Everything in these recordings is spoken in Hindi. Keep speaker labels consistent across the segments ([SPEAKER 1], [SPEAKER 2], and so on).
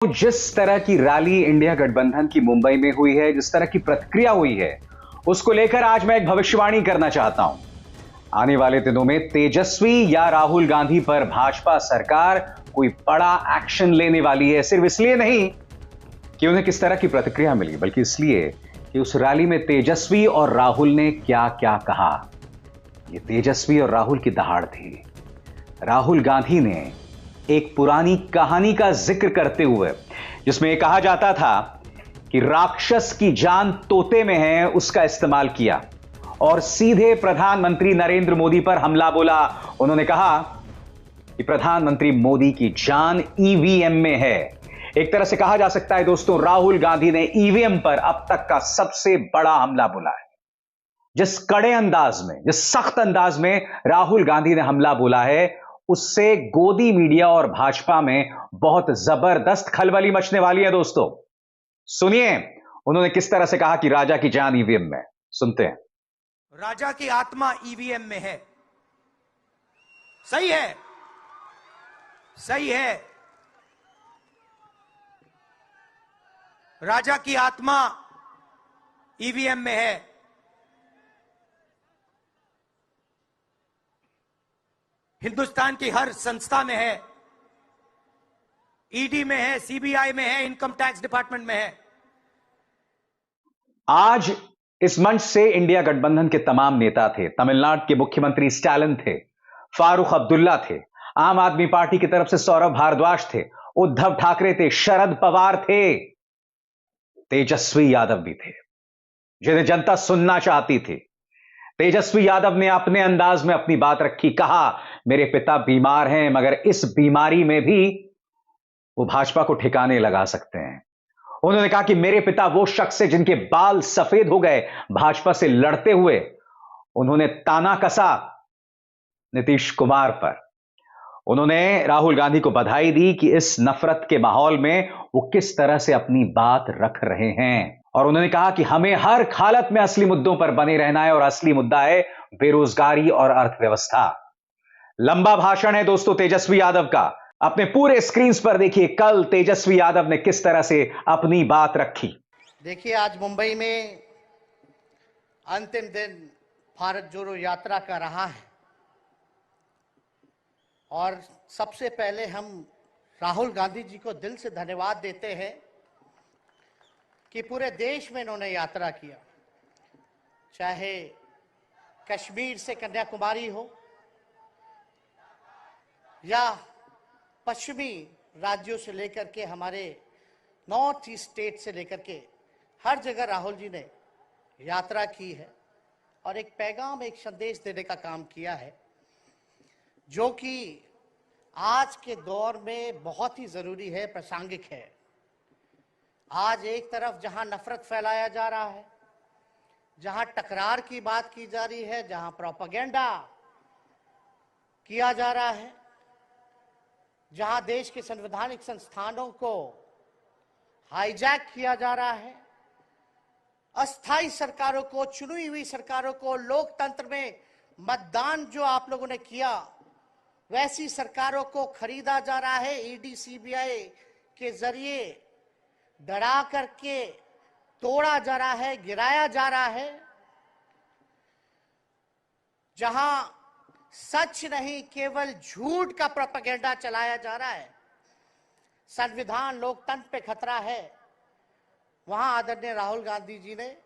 [SPEAKER 1] जिस तरह की रैली इंडिया गठबंधन की मुंबई में हुई है, जिस तरह की प्रतिक्रिया हुई है, उसको लेकर आज मैं एक भविष्यवाणी करना चाहता हूं। आने वाले दिनों में तेजस्वी या राहुल गांधी पर भाजपा सरकार कोई बड़ा एक्शन लेने वाली है। सिर्फ इसलिए नहीं कि उन्हें किस तरह की प्रतिक्रिया मिली, बल्कि इसलिए कि उस रैली में तेजस्वी और राहुल ने क्या क्या कहा। यह तेजस्वी और राहुल की दहाड़ थी। राहुल गांधी ने एक पुरानी कहानी का जिक्र करते हुए, जिसमें यह कहा जाता था कि राक्षस की जान तोते में है, उसका इस्तेमाल किया और सीधे प्रधानमंत्री नरेंद्र मोदी पर हमला बोला। उन्होंने कहा कि प्रधानमंत्री मोदी की जान ईवीएम में है। एक तरह से कहा जा सकता है दोस्तों, राहुल गांधी ने ईवीएम पर अब तक का सबसे बड़ा हमला बोला है। जिस कड़े अंदाज में, जिस सख्त अंदाज में राहुल गांधी ने हमला बोला है, उससे गोदी मीडिया और भाजपा में बहुत जबरदस्त खलबली मचने वाली है दोस्तों। सुनिए उन्होंने किस तरह से कहा कि राजा की जान ईवीएम में। सुनते हैं।
[SPEAKER 2] राजा की आत्मा ईवीएम में है। सही है, सही है। राजा की आत्मा ईवीएम में है। हिंदुस्तान की हर संस्था में है, ईडी में है, सीबीआई में है, इनकम टैक्स डिपार्टमेंट में है।
[SPEAKER 1] आज इस मंच से इंडिया गठबंधन के तमाम नेता थे। तमिलनाडु के मुख्यमंत्री स्टालिन थे, फारूक अब्दुल्ला थे, आम आदमी पार्टी की तरफ से सौरभ भारद्वाज थे, उद्धव ठाकरे थे, शरद पवार थे, तेजस्वी यादव भी थे, जिन्हें जनता सुनना चाहती थी। तेजस्वी यादव ने अपने अंदाज में अपनी बात रखी। कहा मेरे पिता बीमार हैं, मगर इस बीमारी में भी वो भाजपा को ठिकाने लगा सकते हैं। उन्होंने कहा कि मेरे पिता वो शख्स है जिनके बाल सफेद हो गए भाजपा से लड़ते हुए। उन्होंने ताना कसा नीतीश कुमार पर। उन्होंने राहुल गांधी को बधाई दी कि इस नफरत के माहौल में वो किस तरह से अपनी बात रख रहे हैं। और उन्होंने कहा कि हमें हर हालत में असली मुद्दों पर बने रहना है, और असली मुद्दा है बेरोजगारी और अर्थव्यवस्था। लंबा भाषण है दोस्तों तेजस्वी यादव का। अपने पूरे स्क्रीन पर देखिए कल तेजस्वी यादव ने किस तरह से अपनी बात रखी।
[SPEAKER 3] देखिए, आज मुंबई में अंतिम दिन भारत जोड़ो यात्रा का रहा है, और सबसे पहले हम राहुल गांधी जी को दिल से धन्यवाद देते हैं कि पूरे देश में इन्होंने यात्रा किया। चाहे कश्मीर से कन्याकुमारी हो या पश्चिमी राज्यों से लेकर के हमारे नॉर्थ ईस्ट स्टेट से लेकर के हर जगह राहुल जी ने यात्रा की है और एक पैगाम, एक संदेश देने का काम किया है, जो कि आज के दौर में बहुत ही जरूरी है, प्रासंगिक है। आज एक तरफ जहां नफरत फैलाया जा रहा है, जहां टकरार की बात की जा रही है, जहां प्रोपेगेंडा किया जा रहा है, जहां देश के संवैधानिक संस्थानों को हाईजैक किया जा रहा है, अस्थाई सरकारों को, चुनी हुई सरकारों को, लोकतंत्र में मतदान जो आप लोगों ने किया वैसी सरकारों को खरीदा जा रहा है, ईडी सीबीआई के जरिए डरा करके तोड़ा जा रहा है, गिराया जा रहा है। जहां सच नहीं केवल झूठ का प्रोपेगेंडा चलाया जा रहा है, संविधान लोकतंत्र पे खतरा है, वहां आदरणीय राहुल गांधी जी ने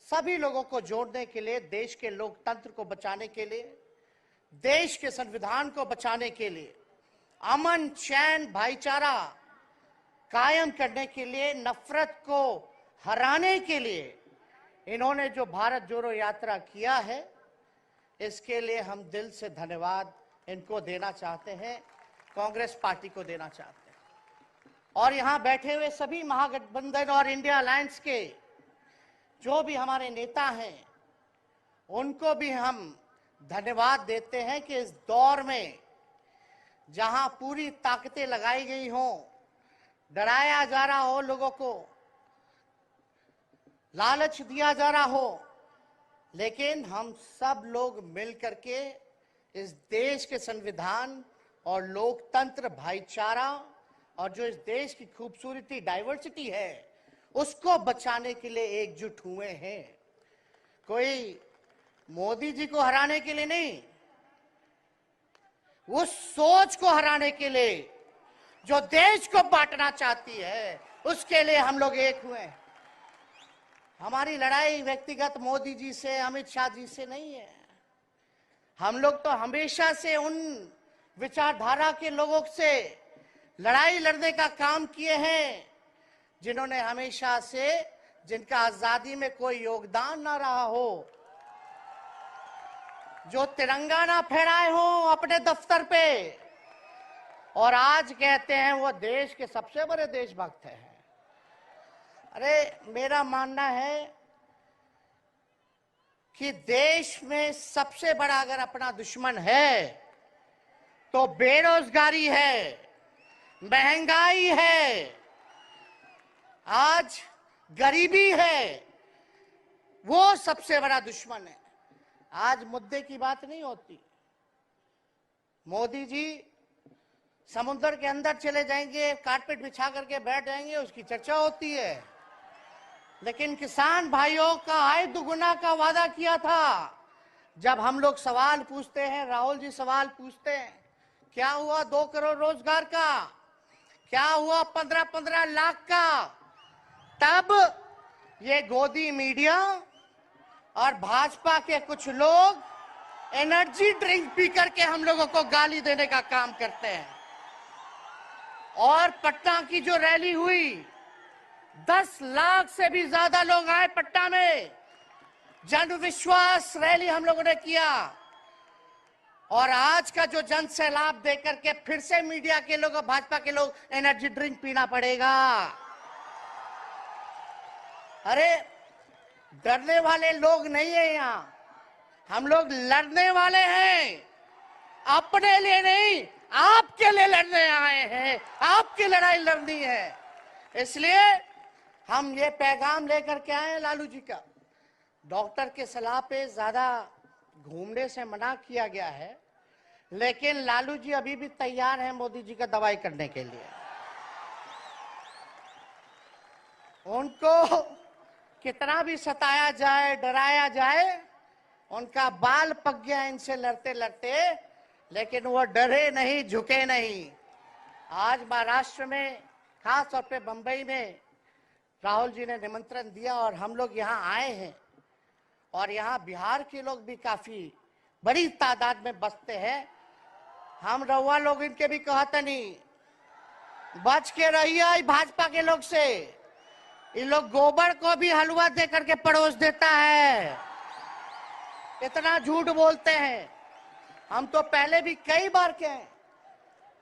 [SPEAKER 3] सभी लोगों को जोड़ने के लिए, देश के लोकतंत्र को बचाने के लिए, देश के संविधान को बचाने के लिए, अमन चैन भाईचारा कायम करने के लिए, नफरत को हराने के लिए इन्होंने जो भारत जोड़ो यात्रा किया है, इसके लिए हम दिल से धन्यवाद इनको देना चाहते हैं, कांग्रेस पार्टी को देना चाहते हैं। और यहां बैठे हुए सभी महागठबंधन और इंडिया अलायंस के जो भी हमारे नेता हैं, उनको भी हम धन्यवाद देते हैं कि इस दौर में जहां पूरी ताकतें लगाई गई हों, डराया जा रहा हो, लोगों को लालच दिया जा रहा हो, लेकिन हम सब लोग मिलकर के इस देश के संविधान और लोकतंत्र, भाईचारा और जो इस देश की खूबसूरती डाइवर्सिटी है उसको बचाने के लिए एकजुट हुए हैं। कोई मोदी जी को हराने के लिए नहीं, उस सोच को हराने के लिए जो देश को बांटना चाहती है, उसके लिए हम लोग एक हुए। हमारी लड़ाई व्यक्तिगत मोदी जी से, अमित शाह जी से नहीं है। हम लोग तो हमेशा से उन विचारधारा के लोगों से लड़ाई लड़ने का काम किए हैं जिन्होंने हमेशा से, जिनका आजादी में कोई योगदान ना रहा हो, जो तिरंगा ना फहराए हो अपने दफ्तर पे, और आज कहते हैं वो देश के सबसे बड़े देशभक्त हैं। अरे मेरा मानना है कि देश में सबसे बड़ा अगर अपना दुश्मन है तो बेरोजगारी है, महंगाई है, आज गरीबी है, वो सबसे बड़ा दुश्मन है। आज मुद्दे की बात नहीं होती। मोदी जी समुद्र के अंदर चले जाएंगे, कारपेट बिछा करके बैठ जाएंगे, उसकी चर्चा होती है। लेकिन किसान भाइयों का आय दुगुना का वादा किया था। जब हम लोग सवाल पूछते हैं, राहुल जी सवाल पूछते हैं, क्या हुआ 2 करोड़ रोजगार का, क्या हुआ 15-15 लाख का, तब ये गोदी मीडिया और भाजपा के कुछ लोग एनर्जी ड्रिंक पी करके हम लोगों को गाली देने का काम करते हैं। और पटना की जो रैली हुई, 10 लाख से भी ज्यादा लोग आए पटना में, जन विश्वास रैली हम लोगों ने किया। और आज का जो जन सैलाब देकर के फिर से मीडिया के लोग और भाजपा के लोग एनर्जी ड्रिंक पीना पड़ेगा। अरे डरने वाले लोग नहीं है यहाँ, हम लोग लड़ने वाले हैं, अपने लिए नहीं, आपके लिए लड़ने आए हैं, आपकी लड़ाई लड़नी है। इसलिए हम ये पैगाम लेकर के आए हैं लालू जी का। डॉक्टर के सलाह पे ज्यादा घूमने से मना किया गया है, लेकिन लालू जी अभी भी तैयार हैं मोदी जी का दवाई करने के लिए। उनको कितना भी सताया जाए, डराया जाए, उनका बाल पक गया इनसे लड़ते लड़ते, लेकिन वो डरे नहीं, झुके नहीं। आज महाराष्ट्र में, खास तौर पे बंबई में राहुल जी ने निमंत्रण दिया और हम लोग यहाँ आए हैं। और यहाँ बिहार के लोग भी काफी बड़ी तादाद में बसते हैं। हम रउआ लोग इनके भी कहते नहीं, बच के रहिए भाजपा के लोग से। ये लोग गोबर को भी हलवा दे करके परोस देता है, इतना झूठ बोलते हैं। हम तो पहले भी कई बार कहे,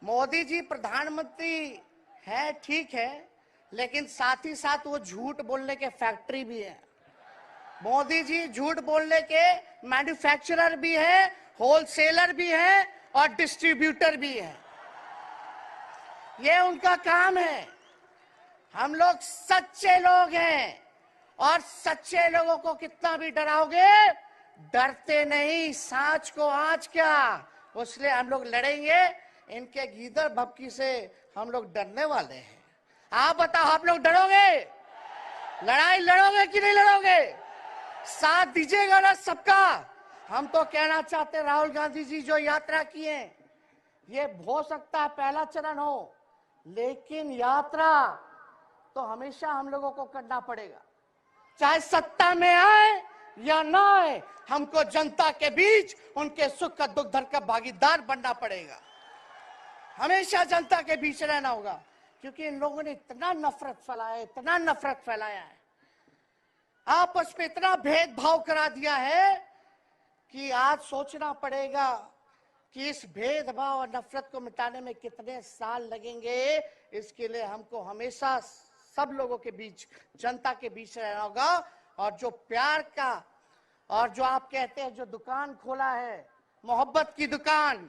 [SPEAKER 3] मोदी जी प्रधानमंत्री है ठीक है, लेकिन साथ ही साथ वो झूठ बोलने के फैक्ट्री भी है। मोदी जी झूठ बोलने के मैन्युफैक्चरर भी है, होलसेलर भी है और डिस्ट्रीब्यूटर भी है। ये उनका काम है। हम लोग सच्चे लोग हैं और सच्चे लोगों को कितना भी डराओगे, डरते नहीं, सांच को आंच क्या। इसलिए हम लोग लड़ेंगे। इनके गीदड़ भपकी से हम लोग डरने वाले हैं। आप बताओ, आप लोग डरोगे? लड़ाई लड़ोगे कि नहीं लड़ोगे? साथ दीजिएगा ना सबका? हम तो कहना चाहते, राहुल गांधी जी जो यात्रा किए, ये हो सकता है पहला चरण हो, लेकिन यात्रा तो हमेशा हम लोगों को करना पड़ेगा। चाहे सत्ता में आए या ना आए, हमको जनता के बीच उनके सुख का दुख दर्द का भागीदार बनना पड़ेगा। हमेशा जनता के बीच रहना होगा, क्योंकि इन लोगों ने इतना नफरत फैलाया, इतना नफरत फैलाया है, आपस में इतना भेदभाव करा दिया है कि आज सोचना पड़ेगा कि इस भेदभाव और नफरत को मिटाने में कितने साल लगेंगे। इसके लिए हमको हमेशा सब लोगों के बीच, जनता के बीच रहना होगा। और जो प्यार का, और जो आप कहते हैं जो दुकान खोला है, मोहब्बत की दुकान,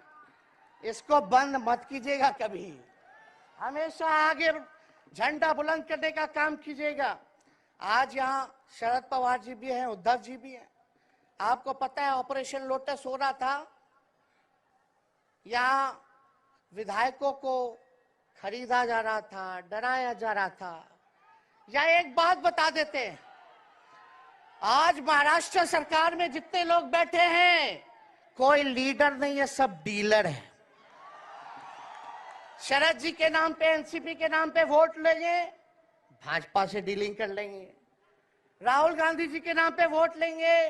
[SPEAKER 3] इसको बंद मत कीजिएगा कभी। हमेशा आगे झंडा बुलंद करने का काम कीजिएगा। आज यहाँ शरद पवार जी भी हैं, उद्धव जी भी हैं। आपको पता है ऑपरेशन लोटस हो रहा था, यहाँ विधायकों को खरीदा जा रहा था, डराया जा रहा था। या एक बात बता देते हैं, आज महाराष्ट्र सरकार में जितने लोग बैठे हैं, कोई लीडर नहीं है, सब डीलर है। शरद जी के नाम पे, एनसीपी के नाम पे वोट लेंगे, भाजपा से डीलिंग कर लेंगे। राहुल गांधी जी के नाम पे वोट लेंगे,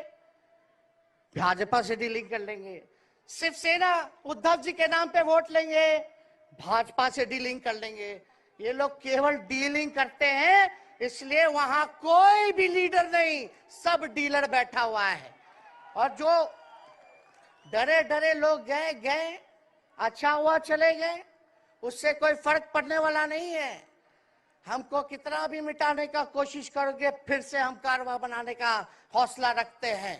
[SPEAKER 3] भाजपा से डीलिंग कर लेंगे। शिवसेना उद्धव जी के नाम पे वोट लेंगे, भाजपा से डीलिंग कर लेंगे। ये लोग केवल डीलिंग करते हैं, इसलिए वहां कोई भी लीडर नहीं, सब डीलर बैठा हुआ है। और जो डरे डरे लोग गए, अच्छा हुआ चले गए, उससे कोई फर्क पड़ने वाला नहीं है। हमको कितना भी मिटाने का कोशिश करोगे, फिर से हम कारवा बनाने का हौसला रखते हैं।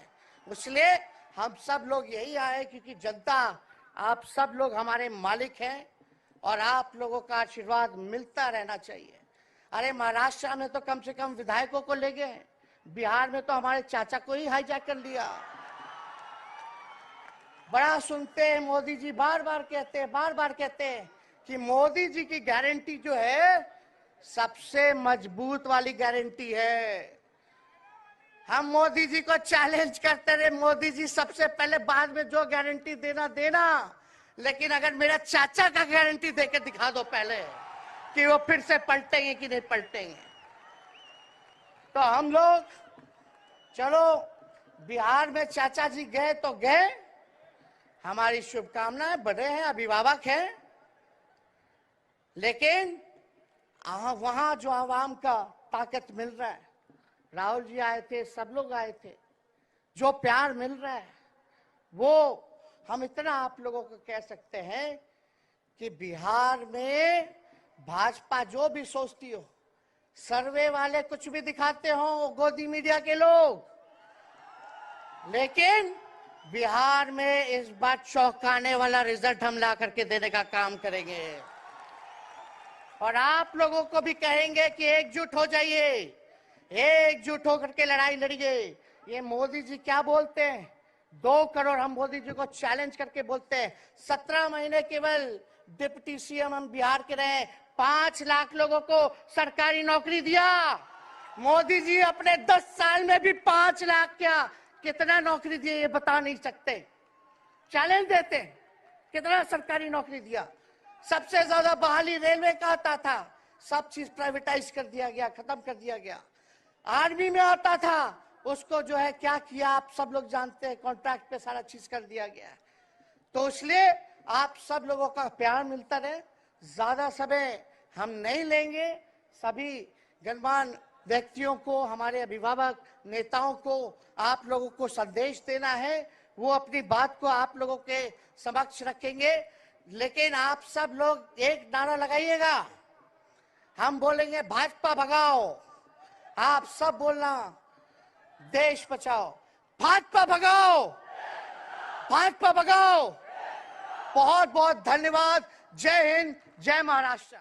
[SPEAKER 3] इसलिए हम सब लोग यही आए क्योंकि जनता, आप सब लोग हमारे मालिक हैं और आप लोगों का आशीर्वाद मिलता रहना चाहिए। अरे महाराष्ट्र में तो कम से कम विधायकों को ले गए, बिहार में तो हमारे चाचा को ही हाईजैक कर लिया। बड़ा सुनते हैं, मोदी जी बार बार कहते हैं कि मोदी जी की गारंटी जो है सबसे मजबूत वाली गारंटी है। हम मोदी जी को चैलेंज करते रहे, मोदी जी सबसे पहले, बाद में जो गारंटी देना, लेकिन अगर मेरा चाचा का गारंटी देके दिखा दो पहले कि वो फिर से पलटेंगे कि नहीं पलटेंगे। तो हम लोग, चलो बिहार में चाचा जी गए तो गए, हमारी शुभकामनाएं, बड़े हैं, अभिभावक हैं, लेकिन वहां जो आवाम का ताकत मिल रहा है, राहुल जी आए थे, सब लोग आए थे, जो प्यार मिल रहा है, वो हम इतना आप लोगों को कह सकते हैं कि बिहार में भाजपा जो भी सोचती हो, सर्वे वाले कुछ भी दिखाते हो, गोदी मीडिया के लोग, लेकिन बिहार में इस बार चौंकाने वाला रिजल्ट हम ला करके देने का काम करेंगे। और आप लोगों को भी कहेंगे कि एकजुट हो जाइए, एकजुट होकर के लड़ाई लड़िए। ये मोदी जी क्या बोलते हैं, 2 करोड़, हम मोदी जी को चैलेंज करके बोलते हैं, 17 महीने केवल डिप्टी सीएम हम बिहार के रहे, 5 लाख लोगों को सरकारी नौकरी दिया। मोदी जी अपने 10 साल में भी 5 लाख क्या, कितना नौकरी दिए ये बता नहीं सकते। चैलेंज देते हैं, कितना सरकारी नौकरी दिया। सबसे ज्यादा बहाली रेलवे का आता था, सब चीज प्राइवेटाइज कर दिया गया, खत्म कर दिया गया। आर्मी में आता था, उसको जो है क्या किया आप सब लोग जानते हैं, कॉन्ट्रैक्ट पे सारा चीज कर दिया गया। तो इसलिए आप सब लोगों का प्यार मिलता रहे, ज्यादा समय हम नहीं लेंगे। सभी गणमान्य व्यक्तियों को, हमारे अभिभावक नेताओं को आप लोगों को संदेश देना है, वो अपनी बात को आप लोगों के समक्ष रखेंगे। लेकिन आप सब लोग एक नारा लगाइएगा, हम बोलेंगे भाजपा भगाओ, आप सब बोलना देश बचाओ, भाजपा भगाओ, भाजपा भगाओ। बहुत बहुत धन्यवाद। जय हिंद, जय महाराष्ट्र।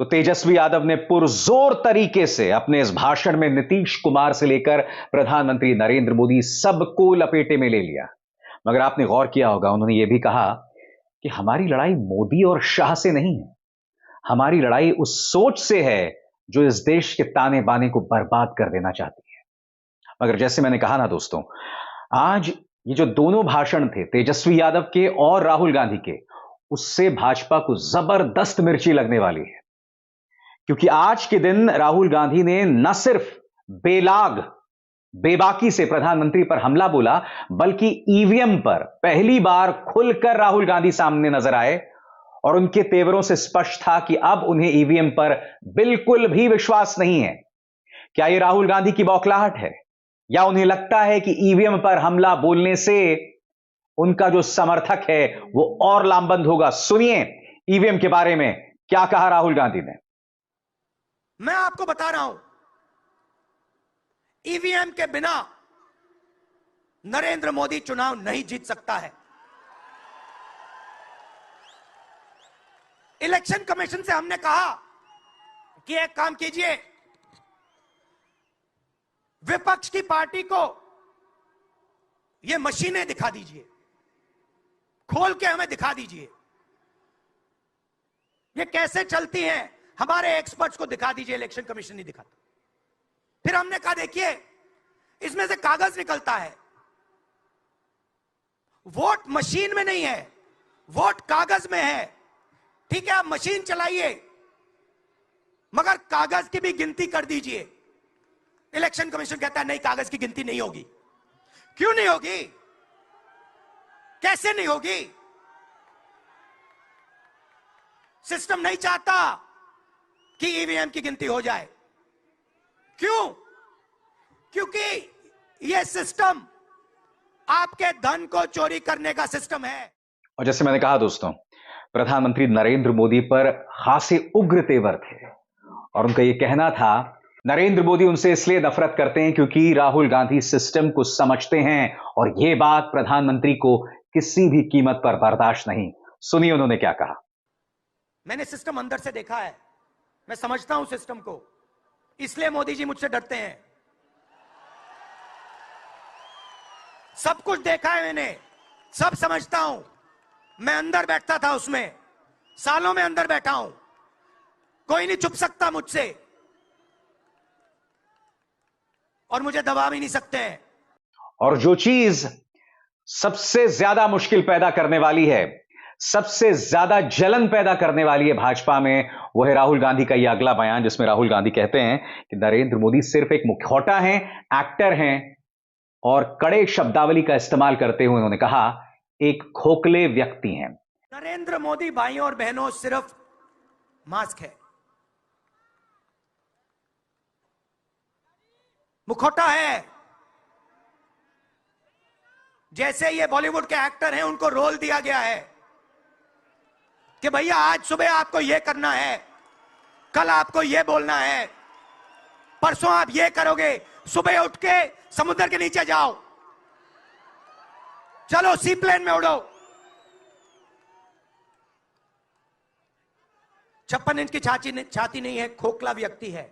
[SPEAKER 1] तो तेजस्वी यादव ने पुरजोर तरीके से अपने इस भाषण में नीतीश कुमार से लेकर प्रधानमंत्री नरेंद्र मोदी सबको लपेटे में ले लिया। मगर आपने गौर किया होगा, उन्होंने यह भी कहा कि हमारी लड़ाई मोदी और शाह से नहीं है, हमारी लड़ाई उस सोच से है जो इस देश के ताने बाने को बर्बाद कर देना चाहती है। मगर जैसे मैंने कहा ना दोस्तों, आज ये जो दोनों भाषण थे, तेजस्वी यादव के और राहुल गांधी के, उससे भाजपा को जबरदस्त मिर्ची लगने वाली है। क्योंकि आज के दिन राहुल गांधी ने न सिर्फ बेबाकी से प्रधानमंत्री पर हमला बोला, बल्कि ईवीएम पर पहली बार खुलकर राहुल गांधी सामने नजर आए और उनके तेवरों से स्पष्ट था कि अब उन्हें ईवीएम पर बिल्कुल भी विश्वास नहीं है। क्या यह राहुल गांधी की बौखलाहट है, या उन्हें लगता है कि ईवीएम पर हमला बोलने से उनका जो समर्थक है वो और लामबंद होगा? सुनिए ईवीएम के बारे में क्या कहा राहुल गांधी ने।
[SPEAKER 2] मैं आपको बता रहा हूं, ईवीएम के बिना नरेंद्र मोदी चुनाव नहीं जीत सकता है। इलेक्शन कमीशन से हमने कहा कि एक काम कीजिए, विपक्ष की पार्टी को ये मशीनें दिखा दीजिए, खोल के हमें दिखा दीजिए। ये कैसे चलती हैं, हमारे एक्सपर्ट्स को दिखा दीजिए। इलेक्शन कमीशन नहीं दिखाता। फिर हमने कहा देखिए, इसमें से कागज निकलता है, वोट मशीन में नहीं है, वोट कागज में है। ठीक है, आप मशीन चलाइए, मगर कागज की भी गिनती कर दीजिए। इलेक्शन कमीशन कहता है नहीं, कागज की गिनती नहीं होगी। क्यों नहीं होगी? कैसे नहीं होगी? सिस्टम नहीं चाहता कि ईवीएम की गिनती हो जाए। क्यों? क्योंकि यह सिस्टम आपके धन को चोरी करने का सिस्टम है।
[SPEAKER 1] और जैसे मैंने कहा दोस्तों, प्रधानमंत्री नरेंद्र मोदी पर खासे उग्र तेवर थे और उनका यह कहना था, नरेंद्र मोदी उनसे इसलिए नफरत करते हैं क्योंकि राहुल गांधी सिस्टम को समझते हैं और यह बात प्रधानमंत्री को किसी भी कीमत पर बर्दाश्त नहीं। सुनिए उन्होंने क्या कहा।
[SPEAKER 2] मैंने सिस्टम अंदर से देखा है, मैं समझता हूं सिस्टम को, इसलिए मोदी जी मुझसे डरते हैं। सब कुछ देखा है मैंने, सब समझता हूं। मैं अंदर बैठता था उसमें, सालों में अंदर बैठा हूं, कोई नहीं छुप सकता मुझसे और मुझे दबा भी नहीं सकते हैं।
[SPEAKER 1] और जो चीज सबसे ज्यादा मुश्किल पैदा करने वाली है, सबसे ज्यादा जलन पैदा करने वाली है भाजपा में, वो है राहुल गांधी का यह अगला बयान, जिसमें राहुल गांधी कहते हैं कि नरेंद्र मोदी सिर्फ एक मुखौटा हैं, एक्टर हैं, और कड़े शब्दावली का इस्तेमाल करते हुए उन्होंने कहा एक खोखले व्यक्ति हैं।
[SPEAKER 2] नरेंद्र मोदी भाइयों और बहनों सिर्फ मास्क है, मुखौटा है। जैसे ये बॉलीवुड के एक्टर हैं, उनको रोल दिया गया है कि भैया आज सुबह आपको ये करना है, कल आपको ये बोलना है, परसों आप ये करोगे, सुबह उठ के समुद्र के नीचे जाओ, चलो सी प्लेन में उड़ो। 56 इंच की छाती नहीं है, खोखला व्यक्ति है।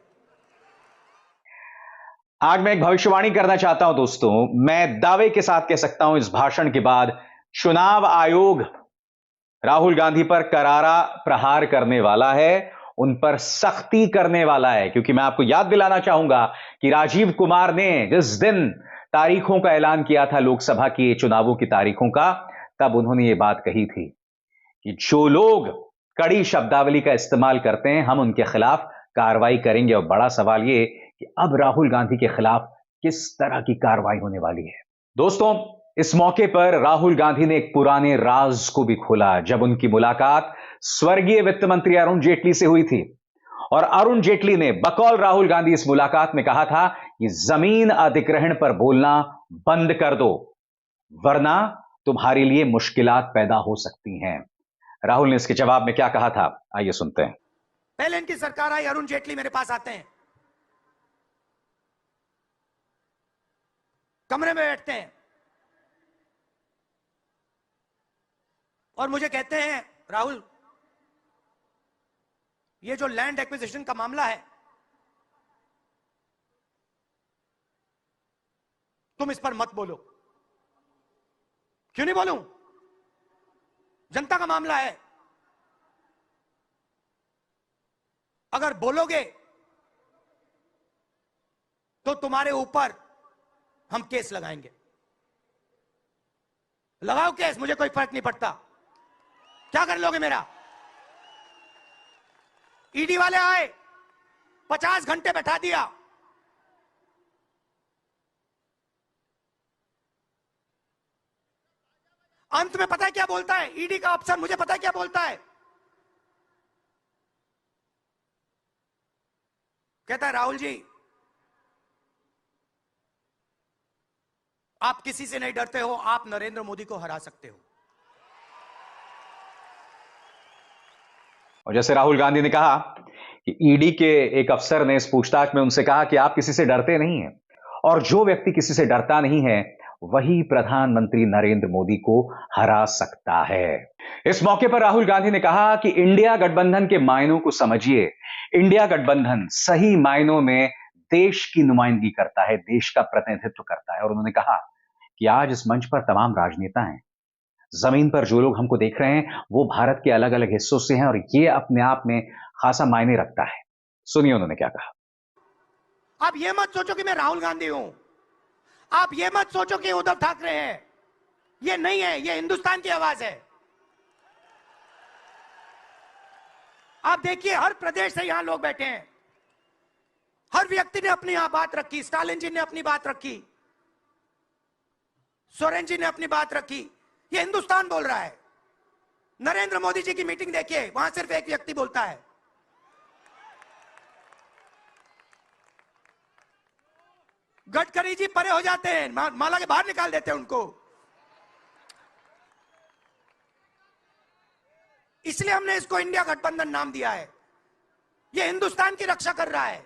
[SPEAKER 1] आज मैं एक भविष्यवाणी करना चाहता हूं दोस्तों। मैं दावे के साथ कह सकता हूं, इस भाषण के बाद चुनाव आयोग राहुल गांधी पर करारा प्रहार करने वाला है, उन पर सख्ती करने वाला है। क्योंकि मैं आपको याद दिलाना चाहूंगा कि राजीव कुमार ने जिस दिन तारीखों का ऐलान किया था, लोकसभा की चुनावों की तारीखों का, तब उन्होंने यह बात कही थी कि जो लोग कड़ी शब्दावली का इस्तेमाल करते हैं, हम उनके खिलाफ कार्रवाई करेंगे। और बड़ा सवाल यह कि अब राहुल गांधी के खिलाफ किस तरह की कार्रवाई होने वाली है। दोस्तों, इस मौके पर राहुल गांधी ने एक पुराने राज को भी खोला। जब उनकी मुलाकात स्वर्गीय वित्त मंत्री अरुण जेटली से हुई थी और अरुण जेटली ने बकौल राहुल गांधी इस मुलाकात में कहा था कि जमीन अधिग्रहण पर बोलना बंद कर दो, वरना तुम्हारे लिए मुश्किलात पैदा हो सकती हैं। राहुल ने इसके जवाब में क्या कहा था, आइए सुनते हैं।
[SPEAKER 2] पहले इनकी सरकार आई, अरुण जेटली मेरे पास आते हैं, कमरे में बैठते हैं और मुझे कहते हैं, राहुल ये जो लैंड एक्विजिशन का मामला है, तुम इस पर मत बोलो। क्यों नहीं बोलूं? जनता का मामला है, अगर बोलोगे तो तुम्हारे ऊपर हम केस लगाएंगे। लगाओ केस, मुझे कोई फर्क नहीं पड़ता। क्या कर लोगे मेरा? ईडी वाले आए, 50 घंटे बैठा दिया, अंत में पता है क्या बोलता है ईडी का अफसर? मुझे पता है क्या बोलता है? कहता है, राहुल जी आप किसी से नहीं डरते हो, आप नरेंद्र मोदी को हरा सकते हो।
[SPEAKER 1] और जैसे राहुल गांधी ने कहा कि ईडी के एक अफसर ने इस पूछताछ में उनसे कहा कि आप किसी से डरते नहीं हैं, और जो व्यक्ति किसी से डरता नहीं है वही प्रधानमंत्री नरेंद्र मोदी को हरा सकता है। इस मौके पर राहुल गांधी ने कहा कि इंडिया गठबंधन के मायनों को समझिए। इंडिया गठबंधन सही मायनों में देश की नुमाइंदगी करता है, देश का प्रतिनिधित्व करता है। और उन्होंने कहा कि आज इस मंच पर तमाम राजनेता हैं, जमीन पर जो लोग हमको देख रहे हैं वो भारत के अलग अलग हिस्सों से हैं और ये अपने आप में खासा मायने रखता है। सुनिए उन्होंने क्या कहा।
[SPEAKER 2] आप ये मत सोचो कि मैं राहुल गांधी हूं, आप ये मत सोचो कि उद्धव ठाकरे हैं। ये नहीं है, ये हिंदुस्तान की आवाज है। आप देखिए हर प्रदेश से यहां लोग बैठे हैं, हर व्यक्ति ने अपनी यहां बात रखी। स्टालिन जी ने अपनी बात रखी, सोरेन जी ने अपनी बात रखी। ये हिंदुस्तान बोल रहा है। नरेंद्र मोदी जी की मीटिंग देखिए, वहां सिर्फ एक व्यक्ति बोलता है। गडकरी जी परे हो जाते हैं, माला के बाहर निकाल देते हैं उनको। इसलिए हमने इसको इंडिया गठबंधन नाम दिया है। ये हिंदुस्तान की रक्षा कर रहा है।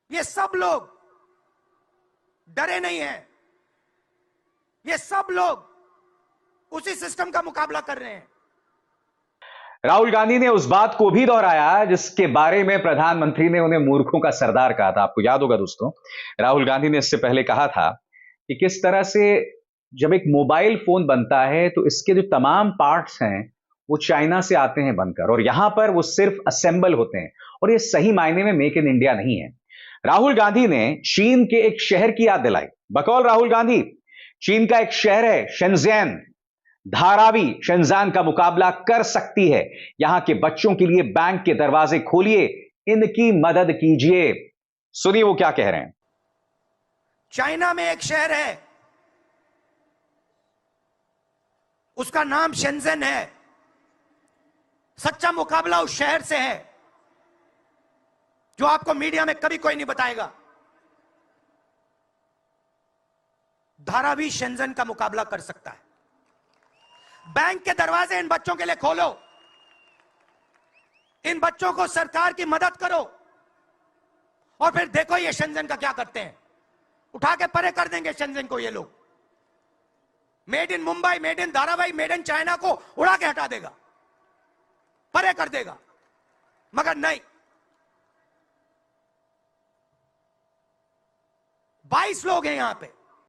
[SPEAKER 2] ये सब लोग डरे नहीं हैं, ये सब लोग उसी सिस्टम का मुकाबला कर रहे हैं।
[SPEAKER 1] राहुल गांधी ने उस बात को भी दोहराया जिसके बारे में प्रधानमंत्री ने उन्हें मूर्खों का सरदार कहा था। आपको याद होगा दोस्तों, राहुल गांधी ने इससे पहले कहा था कि किस तरह से जब एक मोबाइल फोन बनता है तो इसके जो तमाम पार्ट्स हैं वो चाइना से आते हैं बनकर, और यहां पर वो सिर्फ असेंबल होते हैं, और ये सही मायने में मेक इन इंडिया नहीं है। राहुल गांधी ने चीन के एक शहर की याद दिलाई। बकौल राहुल गांधी, चीन का एक शहर है शेंज़ेन, धारावी शेंज़ेन का मुकाबला कर सकती है। यहां के बच्चों के लिए बैंक के दरवाजे खोलिए, इनकी मदद कीजिए। सुनिए वो क्या कह रहे हैं।
[SPEAKER 2] चाइना में एक शहर है, उसका नाम शेंज़ेन है। सच्चा मुकाबला उस शहर से है जो आपको मीडिया में कभी कोई नहीं बताएगा। धारावी शेंज़ेन का मुकाबला कर सकता है। बैंक के दरवाजे इन बच्चों के लिए खोलो, इन बच्चों को सरकार की मदद करो, और फिर देखो ये शेंज़ेन का क्या करते हैं। उठा के परे कर देंगे शेंज़ेन को ये लोग। Made in Mumbai, made in Dharavi, made in China को उड़ा के हटा देगा, परे कर देगा। मगर नहीं, 22 लोग हैं यहां पे।